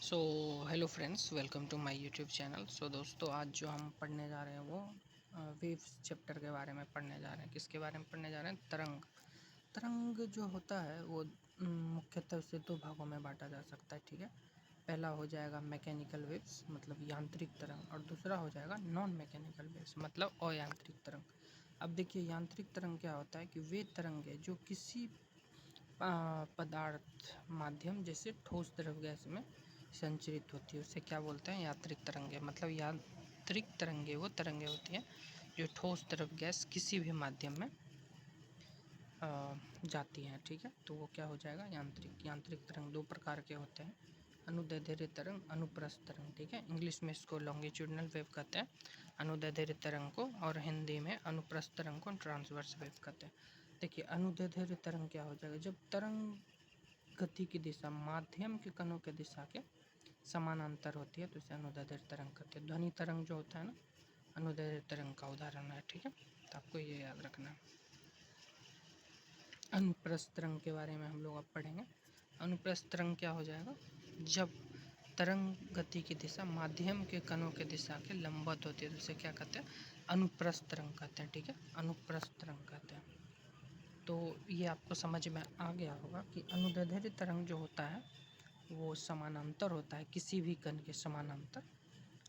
So hello friends, welcome to my YouTube channel. So दोस्तों, आज जो हम पढ़ने जा रहे हैं वो वेव्स चैप्टर के बारे में पढ़ने जा रहे हैं। किसके बारे में पढ़ने जा रहे हैं? तरंग। तरंग जो होता है वो मुख्यतः से दो भागों में बांटा जा सकता है। ठीक है, पहला हो जाएगा मैकेनिकल वेव्स मतलब यांत्रिक तरंग, और दूसरा हो जाएगा नॉन मैकेनिकल वेव्स मतलब अयांत्रिक तरंग। अब देखिए, यांत्रिक तरंग क्या होता है कि वे तरंगें जो किसी पदार्थ माध्यम जैसे ठोस द्रव गैस में संचरित होती है उसे क्या बोलते हैं? यांत्रिक तरंगे। मतलब यांत्रिक तरंगे वो तरंगे होती हैं जो ठोस द्रव गैस किसी भी माध्यम में जाती हैं। ठीक है, तो वो क्या हो जाएगा? यांत्रिक। यांत्रिक तरंग दो प्रकार के होते हैं, अनुदैर्ध्य तरंग, अनुप्रस्थ तरंग। ठीक है, इंग्लिश में इसको लॉन्गिट्यूडनल वेव कहते हैं अनुदैर्ध्य तरंग को, और हिंदी में अनुप्रस्थ तरंग को ट्रांसवर्स वेव कहते हैं। देखिए, अनुदैर्ध्य तरंग क्या हो जाएगा? जब तरंग गति की दिशा माध्यम के कणों के दिशा के समानांतर होती है तो इसे अनुदैर्ध्य तरंग कहते हैं। ध्वनि तरंग जो होता है ना, अनुदैर्ध्य तरंग का उदाहरण है। ठीक है, तो आपको ये याद रखना है। अनुप्रस्थ तरंग के बारे में हम लोग अब पढ़ेंगे। अनुप्रस्थ तरंग क्या हो जाएगा? जब तरंग गति की दिशा माध्यम के कणों के दिशा के लंबवत होती है तो उसे क्या कहते हैं? अनुप्रस्थ तरंग कहते हैं। ठीक है, अनुप्रस्थ तरंग कहते हैं। तो ये आपको समझ में आ गया होगा कि अनुदैर्ध्य तरंग जो होता है वो समानांतर होता है, किसी भी कण के समानांतर,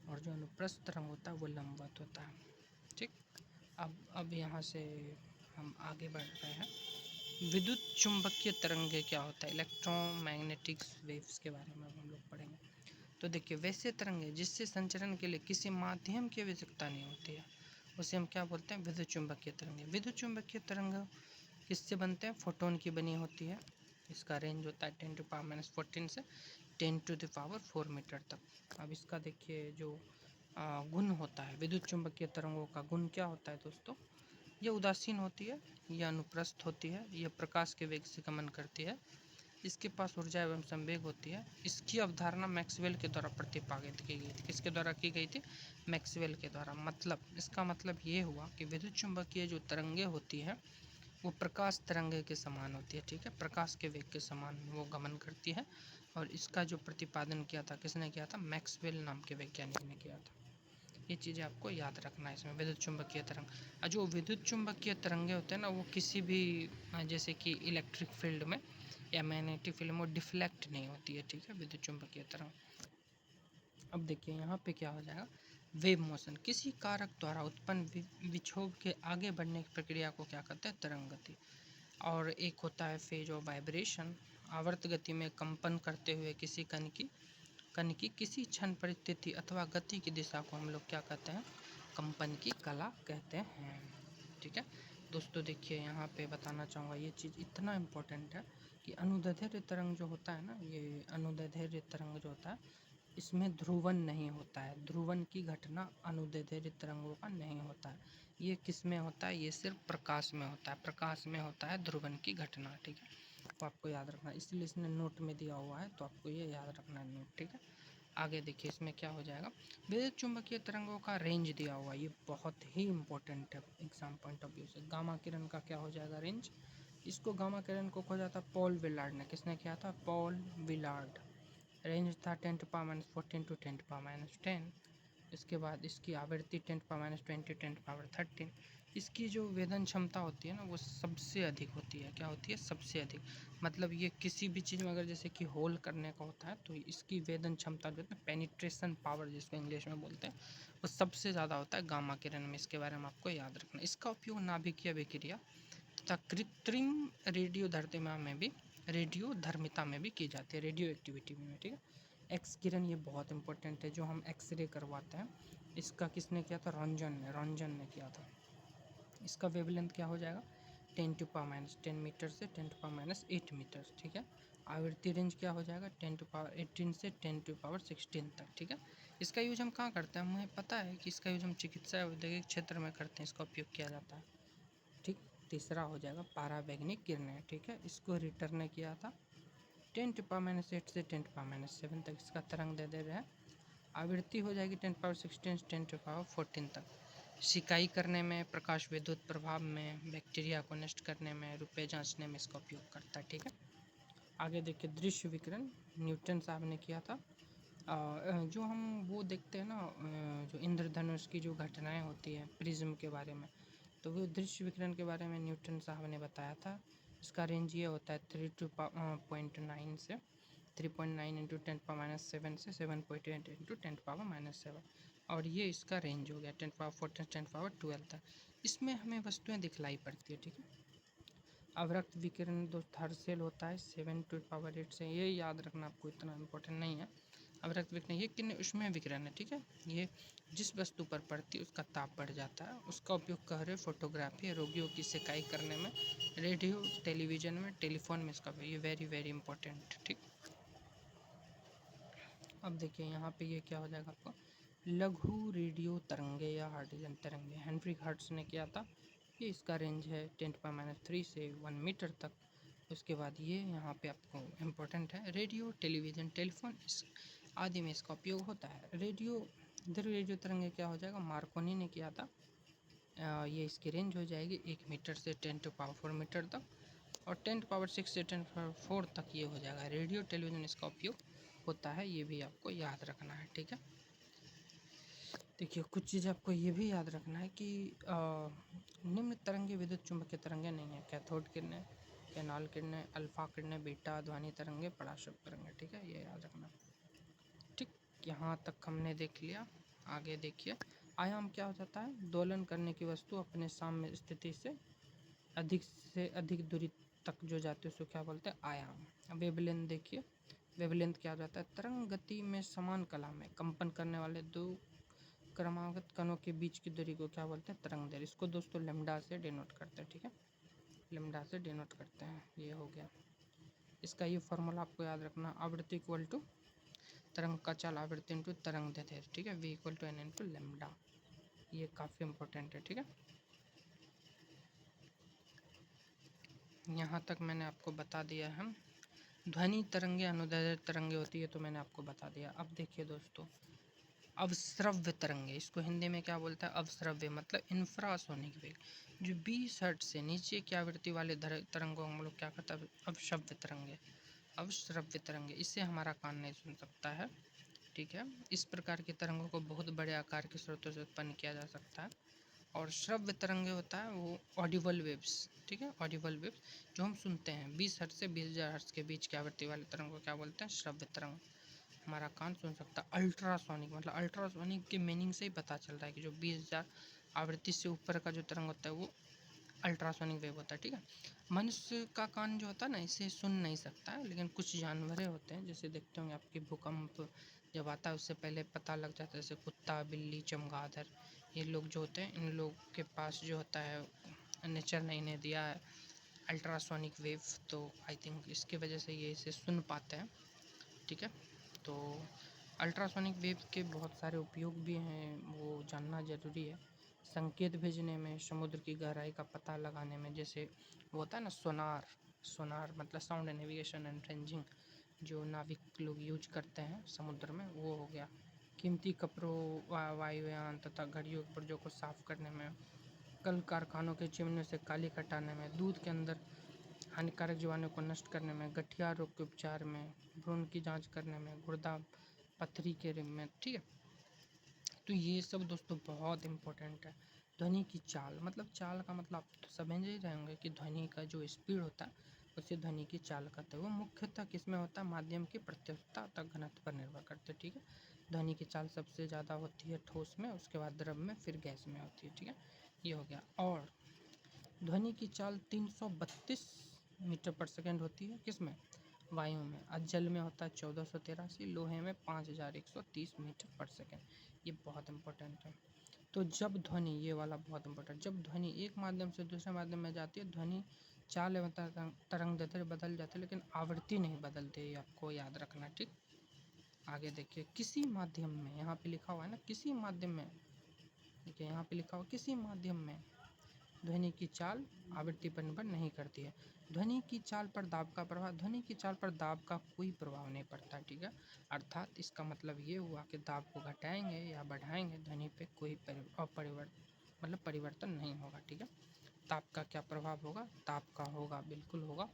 और जो अनुप्रस्थ तरंग होता है वो लंबवत होता है। ठीक, अब यहाँ से हम आगे बढ़ रहे हैं। विद्युत चुंबकीय तरंगे क्या होता है? इलेक्ट्रोमैग्नेटिक वेव्स के बारे में हम लोग पढ़ेंगे। तो देखिए, वैसे तरंगे जिससे संचरण के लिए किसी माध्यम की आवश्यकता नहीं होती है उसे हम क्या बोलते हैं? विद्युत चुंबकीय तरंगे। विद्युत चुंबकीय तरंग किससे बनते हैं? फोटोन की बनी होती है। इसका रेंज होता है 10⁻14 से 10⁴ मीटर तक। अब इसका देखिए जो गुण होता है, विद्युत चुंबकीय तरंगों का गुण क्या होता है दोस्तों? ये उदासीन होती है, यह अनुप्रस्थ होती है, यह प्रकाश के वेग से गमन करती है, इसके पास ऊर्जा एवं संवेग होती है। इसकी अवधारणा मैक्सवेल के द्वारा प्रतिपादित की गई थी। किसके द्वारा की गई थी? मैक्सवेल के द्वारा। मतलब इसका मतलब ये हुआ कि विद्युत चुंबकीय जो तरंगे होती हैं वो प्रकाश तरंगे के समान होती है। ठीक है, प्रकाश के वेग के समान वो गमन करती है, और इसका जो प्रतिपादन किया था किसने किया था? मैक्सवेल नाम के वैज्ञानिक ने किया था। ये चीज़ें आपको याद रखना है इसमें। विद्युत चुंबकीय तरंग, जो विद्युत चुंबकीय तरंगे होते हैं ना, वो किसी भी जैसे कि इलेक्ट्रिक फील्ड में या मैग्नेटिक फील्ड में डिफ्लेक्ट नहीं होती है। ठीक है, विद्युत चुंबकीय तरंग। अब देखिए यहाँ पे क्या हो जाएगा? वेव मोशन, किसी कारक द्वारा उत्पन्न विक्षोभ के आगे बढ़ने की प्रक्रिया को क्या कहते हैं? तरंग गति। और एक होता है फेज ऑफ वाइब्रेशन, आवर्त गति में कंपन करते हुए किसी कण की किसी क्षण परिस्थिति अथवा गति की दिशा को हम लोग क्या कहते हैं? कंपन की कला कहते हैं। ठीक है दोस्तों, देखिए यहाँ पे बताना चाहूँगा, ये चीज़ इतना इम्पोर्टेंट है कि अनुदैर्ध्य तरंग जो होता है ना, ये अनुदैर्ध्य तरंग जो होता है इसमें ध्रुवन नहीं होता है। ध्रुवन की घटना अनुदैर्ध्य तरंगों का नहीं होता है। ये किस में होता है? ये सिर्फ प्रकाश में होता है। प्रकाश में होता है ध्रुवन की घटना। ठीक है, तो आपको याद रखना, इसलिए इसने नोट में दिया हुआ है, तो आपको ये याद रखना है नोट। ठीक है, आगे देखिए इसमें क्या हो जाएगा? विद्युत चुंबकीय तरंगों का रेंज दिया हुआ है, ये बहुत ही इंपॉर्टेंट है एग्जाम पॉइंट ऑफ व्यू से। गामा किरण का क्या हो जाएगा? रेंज। इसको गामा किरण को खोजा था पॉल विलार्ड ने। किसने किया था? Paul Willard. रेंज था 10⁻14 टू 10⁻10। इसके बाद इसकी आवृत्ति 10⁻20 10⁻13। इसकी जो वेदन क्षमता होती है ना वो सबसे अधिक होती है। क्या होती है? सबसे अधिक। मतलब ये किसी भी चीज़ में अगर जैसे कि होल करने का होता है तो इसकी वेदन क्षमता जो है, पेनिट्रेशन पावर जिसको इंग्लिश में बोलते हैं, वो सबसे ज़्यादा होता है गामा किरण में। इसके बारे में आपको याद रखना। इसका उपयोग नाभिकीय अभिक्रिया तथा कृत्रिम रेडियो धर्मिता में भी की जाती है, रेडियो एक्टिविटी में। ठीक है, एक्स किरण ये बहुत इंपॉर्टेंट है, जो हम एक्सरे करवाते हैं। इसका किसने किया था? रॉन्जन ने किया था। इसका वेवलेंथ क्या हो जाएगा? 10⁻10 मीटर से 10⁻8 मीटर। ठीक है, आवृत्ति रेंज क्या हो जाएगा? 10⁻18 से 10⁻16 तक। ठीक है, इसका यूज हम कहाँ करते हैं? हमें पता है कि इसका यूज हम चिकित्सा औद्योगिक क्षेत्र में करते हैं, इसका उपयोग किया जाता है। ठीक, तीसरा हो जाएगा पारावैंगनिक किरणें। ठीक है, इसको रिटर ने किया था 10⁻8 से 10⁻7 तक। इसका तरंग दे रहे हैं। आवृत्ति हो जाएगी 10⁻16 से 10⁻14 तक। सिकाई करने में, प्रकाश विद्युत प्रभाव में, बैक्टीरिया को नष्ट करने में, रुपये जांचने में इसका उपयोग करता है। ठीक है, आगे देखिए दृश्य विकिरण न्यूटन साहब ने किया था। जो हम वो देखते हैं ना, जो इंद्रधनुष की जो घटनाएं होती है प्रिज्म के बारे में, तो वो दृश्य विकिरण के बारे में न्यूटन साहब ने बताया था। इसका रेंज ये होता है 3.9 से 3.9 इंटू 10⁻⁷ से 7.8 इंटू 10⁻⁷, और ये इसका रेंज हो गया 10⁻14 10⁻12 तक। इसमें हमें वस्तुएं दिखलाई पड़ती है, ठीक है। अवरक्त विकिरण दोस्त हर सेल होता है 7⁸ से, ये याद रखना आपको, इतना इम्पोर्टेंट नहीं है। अवरक्त विकिरण ये किन उसमें विकिरण है, ठीक है। ये जिस वस्तु पर पड़ती है उसका ताप बढ़ जाता है। उसका उपयोग कह रहे फोटोग्राफी, रोगियों की सिकाई करने में, रेडियो टेलीविजन में, टेलीफोन में इसका, ये वेरी वेरी इंपॉर्टेंट, ठीक। अब देखिए यहाँ पे ये क्या हो जाएगा आपको, लघु रेडियो तरंगे या हार्डियन तरंगे, हेनरी हर्ट्ज ने किया था। ये इसका रेंज है 10⁻³ से 1 मीटर तक। उसके बाद ये यहाँ पे आपको इम्पोर्टेंट है, रेडियो टेलीविज़न टेलीफोन इस आदि में इसका उपयोग होता है। दीर्घ रेडियो तरंगे क्या हो जाएगा, मार्कोनी ने किया था। ये इसकी रेंज हो जाएगी 1 मीटर से 10⁴ मीटर तक, और 10⁶ से 10⁴ तक ये हो जाएगा। रेडियो टेलीविज़न इसका उपयोग होता है, ये भी आपको याद रखना है, ठीक है। देखिए कुछ चीज़ आपको ये भी याद रखना है कि निम्न तरंगे विद्युत चुंबकीय तरंगे नहीं है, कैथोड किरणें, कैनाल किरणें, अल्फा किरणें, बीटा, ध्वनि तरंगे, पराशर तरंगे, ठीक है, ये याद रखना। ठीक, यहाँ तक हमने देख लिया। आगे देखिए, आयाम क्या हो जाता है, दोलन करने की वस्तु अपने साम्य स्थिति से अधिक दूरी तक जो जाती है उसको क्या बोलते हैं, आयाम। वेवलेंथ देखिए, वेवलेंथ क्या हो जाता है, तरंग गति में समान कला में कंपन करने वाले दो क्रमागत कणों के बीच की दूरी को क्या बोलते हैं, तरंग दैर्घ्य। इसको दोस्तों लैम्डा से डिनोट करते हैं, ठीक है, लैम्डा से डिनोट करते हैं। ये हो गया, इसका ये फॉर्मूला आपको याद रखना, आवृत्ति इक्वल टू तरंग का चाल आवृत्ति इंटू तरंग दैर्घ्य, ठीक है, v equal to n into lambda. ये काफ़ी इंपॉर्टेंट है, ठीक है। यहाँ तक मैंने आपको बता दिया है। ध्वनि तरंगे अनुदैर्ध्य तरंगे होती है, तो मैंने आपको बता दिया। अब देखिए दोस्तों, अवश्रव्य तरंगे, इसको हिंदी में क्या बोलता है, अवश्रव्य, मतलब इंफ्रासोनिक वेग। जो 20 हर्ट्ज से नीचे की आवृत्ति वाले तरंगों हम लोग क्या कहते हैं, अवश्रव्य तरंगे। अवश्रव्य तरंगे, इससे हमारा कान नहीं सुन सकता है, ठीक है। इस प्रकार की तरंगों को बहुत बड़े आकार के स्रोतों से उत्पन्न किया जा सकता है। और श्रव्य तरंगे होता है वो ऑडिबल वेव्स, ठीक है, ऑडिबल वेव्स जो हम सुनते हैं 20 हर्ट्ज से 20,000 हर्ट्ज के बीच की आवृत्ति वाले तरंग को क्या बोलते हैं, श्रव्य तरंग। हमारा कान सुन सकता है। अल्ट्रासोनिक, मतलब अल्ट्रासोनिक के मीनिंग से ही पता चल रहा है कि जो 20,000 आवृत्ति से ऊपर का जो तरंग होता है वो अल्ट्रासोनिक वेव होता है, ठीक है। मनुष्य का कान जो होता है ना, इसे सुन नहीं सकता है, लेकिन कुछ जानवरें होते हैं, जैसे देखते होंगे आपके भूकंप जब आता है उससे पहले पता लग जाता है, जैसे कुत्ता, बिल्ली, चमगादड़, ये लोग जो होते हैं, इन लोग के पास जो होता है, नेचर ने इन्हें दिया है अल्ट्रासोनिक वेव, तो आई थिंक इसकी वजह से ये इसे सुन पाते हैं, ठीक है। तो अल्ट्रासोनिक वेव के बहुत सारे उपयोग भी हैं, वो जानना ज़रूरी है। संकेत भेजने में, समुद्र की गहराई का पता लगाने में, जैसे वो होता है ना सोनार, सोनार मतलब साउंड नेविगेशन एंड रेंजिंग, जो नाविक लोग यूज करते हैं समुद्र में, वो हो गया। कीमती कपड़ों, वायुयान तथा घड़ियों के पुर्जों को साफ करने में, कल कारखानों के चिमनियों से काली हटाने में, दूध के अंदर हानिकारक जीवाणु को नष्ट करने में, गठिया रोग के उपचार में, भ्रूण की जांच करने में, गुर्दा पथरी के में, ठीक है। तो ये सब दोस्तों बहुत इम्पोर्टेंट है। ध्वनि की चाल, मतलब चाल का मतलब आप तो समझ ही रहे होंगे कि ध्वनि का जो स्पीड होता है उसे ध्वनि की चाल कहते हैं। वो मुख्यतः किसमें होता है, माध्यम की प्रत्युत्ता तथा घनत्व पर निर्भर करते हैं, ठीक है। ध्वनि की चाल सबसे ज़्यादा होती है ठोस में, उसके बाद द्रव में, फिर गैस में होती है, ठीक है। ये हो गया। और ध्वनि की चाल 332 मीटर पर सेकेंड होती है, किसमें, वायु में। और जल में होता है 1483, लोहे में 5130 मीटर पर सेकेंड। ये बहुत इंपॉर्टेंट है। तो जब ध्वनि, ये वाला बहुत इंपॉर्टेंट, जब ध्वनि एक माध्यम से दूसरे माध्यम में जाती है, ध्वनि चाल एवं तरंग दैर्ध्य बदल जाते हैं, लेकिन आवृत्ति नहीं बदलती, ये आपको याद रखना, ठीक। आगे देखिए, किसी माध्यम में, यहाँ पे लिखा हुआ है ना किसी माध्यम में, देखिए यहाँ पे लिखा हुआ किसी माध्यम में ध्वनि की चाल आवृत्ति पर निर्भर नहीं करती है। ध्वनि की चाल पर दाब का प्रभाव, ध्वनि की चाल पर दाब का कोई प्रभाव नहीं पड़ता, ठीक है। अर्थात इसका मतलब ये हुआ कि दाब को घटाएंगे या बढ़ाएंगे, ध्वनि पे कोई परिवर्तन नहीं होगा, ठीक है। ताप का क्या प्रभाव होगा, ताप का होगा, बिल्कुल होगा,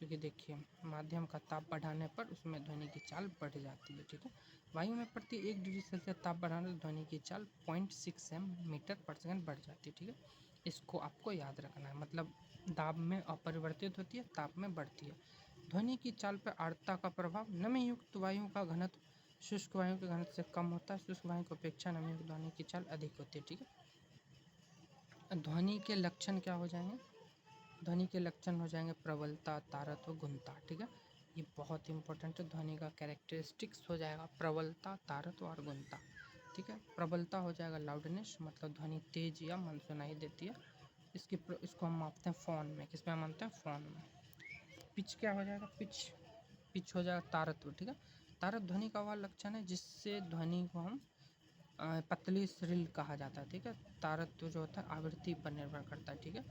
क्योंकि देखिए माध्यम का ताप बढ़ाने पर उसमें ध्वनि की चाल बढ़ जाती है, ठीक है। वायु में प्रति 1 डिग्री सेल्सियस ताप बढ़ाने से ध्वनि की चाल 0.6 मीटर पर सेकंड बढ़ जाती है, ठीक है। इसको आपको याद रखना है, मतलब दाब में अपरिवर्तित होती है, ताप में बढ़ती है। ध्वनि की चाल पर आर्द्रता का प्रभाव, नमी युक्त वायु का घनत्व शुष्क वायु के घनत्व से कम होता है। शुष्क वायु की अपेक्षा नमी युक्त ध्वनि की चाल अधिक होती है, ठीक है। ध्वनि के लक्षण क्या हो जाएंगे? ध्वनि के लक्षण हो जाएंगे प्रबलता, तारत्व, गुणता, ठीक है। ये बहुत इंपॉर्टेंट है। ध्वनि का कैरेक्टरिस्टिक्स हो जाएगा प्रबलता, तारत्व और गुणता, ठीक है। प्रबलता हो जाएगा लाउडनेस, मतलब ध्वनि तेज या मंद सुनाई देती है। इसको हम मापते हैं फोन में। किस में मापते हैं? फोन में। पिच क्या हो जाएगा? पिच हो जाएगा तारत्व, ठीक है। तारत्व ध्वनि का वह लक्षण है जिससे ध्वनि को हम पतली श्रिल कहा जाता है, ठीक है। तारत्व जो होता है आवृत्ति पर निर्भर करता है, ठीक है।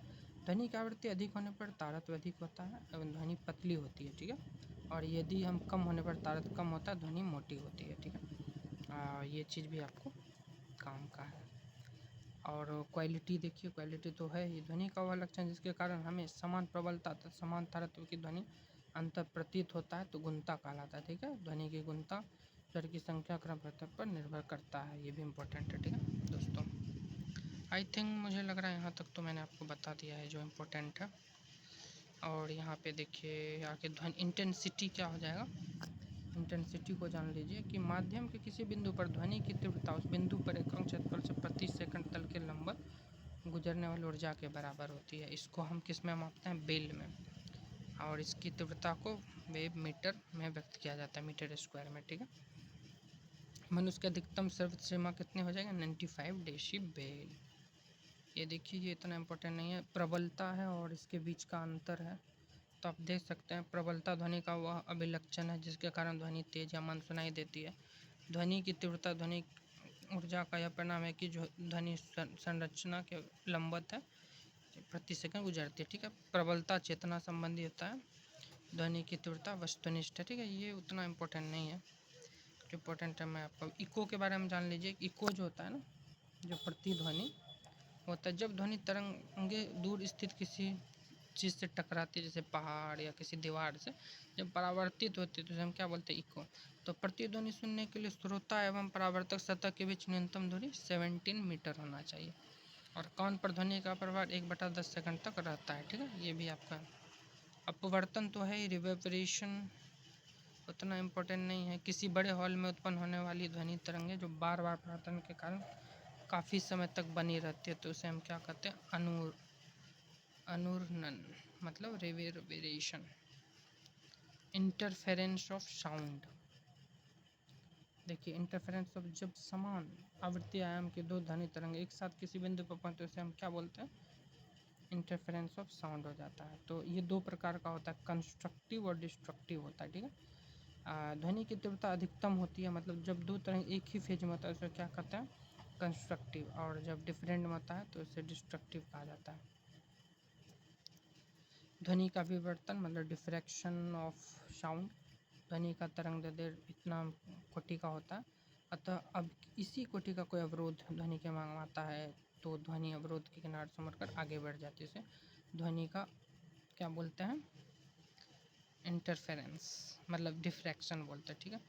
ध्वनि की आवृत्ति अधिक होने पर तारत्व अधिक होता है एवं ध्वनि पतली होती है, ठीक है। और यदि हम कम होने पर तारत्व कम होता है, ध्वनि मोटी होती है, ठीक है। ये चीज़ भी आपको काम का है। और क्वालिटी देखिए, क्वालिटी तो है ही ध्वनि का वह लक्षण जिसके कारण हमें समान प्रबलता तथा समान तारत्व की ध्वनि अंतर प्रतीत होता है, तो गुणता कहलाता है, ठीक है। ध्वनि की गुणता स्वर की संख्या क्रम पर निर्भर करता है, ये भी इम्पोर्टेंट है, ठीक है दोस्तों। आई थिंक मुझे लग रहा है यहाँ तक तो मैंने आपको बता दिया है जो इम्पोर्टेंट है। और यहाँ पे देखिए आगे ध्वनि इंटेंसिटी क्या हो जाएगा? इंटेंसिटी को जान लीजिए कि माध्यम के किसी बिंदु पर ध्वनि की तीव्रता उस बिंदु पर एकांक क्षेत्रफल से प्रति सेकंड तल के लंबवत गुजरने वाली ऊर्जा के बराबर होती है। इसको हम किस में मापते हैं? बेल में। और इसकी तीव्रता को वेव मीटर में व्यक्त किया जाता है, मीटर स्क्वायर में, ठीक है। मनुष्य की अधिकतम सर्वोच्च सीमा कितनी हो जाएगा? 95 डेसिबल। ये देखिए ये इतना इम्पोर्टेंट नहीं है, प्रबलता है और इसके बीच का अंतर है। तो आप देख सकते हैं प्रबलता ध्वनि का वह अभिलक्षण है जिसके कारण ध्वनि तेज या मंद सुनाई देती है। ध्वनि की तीव्रता ध्वनि ऊर्जा का यह परिणाम है कि जो ध्वनि संरचना के लंबवत है प्रति सेकंड गुजरती है, ठीक है। प्रबलता चेतना संबंधी होता है, ध्वनि की तीव्रता वस्तुनिष्ठ है, ठीक है। ये उतना इम्पोर्टेंट नहीं है, जो इम्पोर्टेंट है मैं आपको इको के बारे में जान लीजिए। इको जो होता है ना, जो प्रतिध्वनि होता है जब ध्वनि तरंगे दूर स्थित किसी चीज़ से टकराती है, जैसे पहाड़ या किसी दीवार से, जब परावर्तित होती है तो हम क्या बोलते हैं? इको। तो प्रतिध्वनि सुनने के लिए श्रोता एवं परावर्तक सतह के बीच न्यूनतम दूरी 17 मीटर होना चाहिए। और कान पर ध्वनि का प्रभाव 1/10 सेकंड तक रहता है, ठीक है। ये भी आपका अपवर्तन तो है ही, रिवर्बरेशन उतना इम्पोर्टेंट नहीं है। किसी बड़े हॉल में उत्पन्न होने वाली ध्वनि तरंगे जो बार बार परावर्तन के कारण काफ़ी समय तक बनी रहती है तो उसे हम क्या कहते हैं? अनुरणन, मतलब रिवर्बरेशन। इंटरफेरेंस ऑफ साउंड, देखिए इंटरफेरेंस ऑफ जब समान आवृत्ति आयाम के दो ध्वनि तरंग एक साथ किसी बिंदु पर पहुंचते उसे हम क्या बोलते हैं? इंटरफेरेंस ऑफ साउंड हो जाता है। तो ये दो प्रकार का होता है, कंस्ट्रक्टिव और डिस्ट्रक्टिव होता है, ठीक है। ध्वनि की तीव्रता अधिकतम होती है, मतलब जब दो तरंग एक ही फेज में होता है उसे क्या कहते हैं? कंस्ट्रक्टिव। और जब डिफरेंट में होता है तो उसे डिस्ट्रक्टिव कहा जाता है। ध्वनि का विवर्तन मतलब डिफ्रैक्शन ऑफ साउंड, ध्वनि का तरंग दैर्ध्य इतना कोटि का होता है, अतः अब इसी कोटि का कोई अवरोध ध्वनि के मंगवाता है तो ध्वनि अवरोध के किनारे से मरकर आगे बढ़ जाती है, इसे ध्वनि का क्या बोलते हैं? इंटरफेरेंस, मतलब डिफ्रैक्शन बोलते हैं, ठीक है।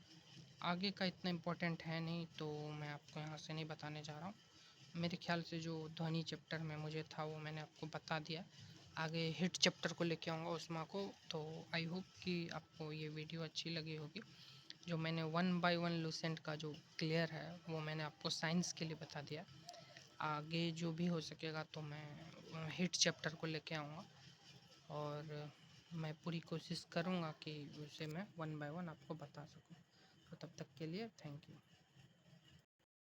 आगे का इतना इम्पोर्टेंट है नहीं तो मैं आपको यहाँ से नहीं बताने जा रहा हूँ। मेरे ख्याल से जो ध्वनि चैप्टर में मुझे था वो मैंने आपको बता दिया। आगे हिट चैप्टर को लेके आऊँगा उस्मा को। तो आई होप कि आपको ये वीडियो अच्छी लगी होगी। जो मैंने 1 बाय 1 लूसेंट का जो क्लियर है वो मैंने आपको साइंस के लिए बता दिया। आगे जो भी हो सकेगा तो मैं हिट चैप्टर को लेके आऊँगा और मैं पूरी कोशिश करूँगा कि उसे मैं 1 बाय 1 आपको बता सकूँ। तो तब तक के लिए थैंक यू।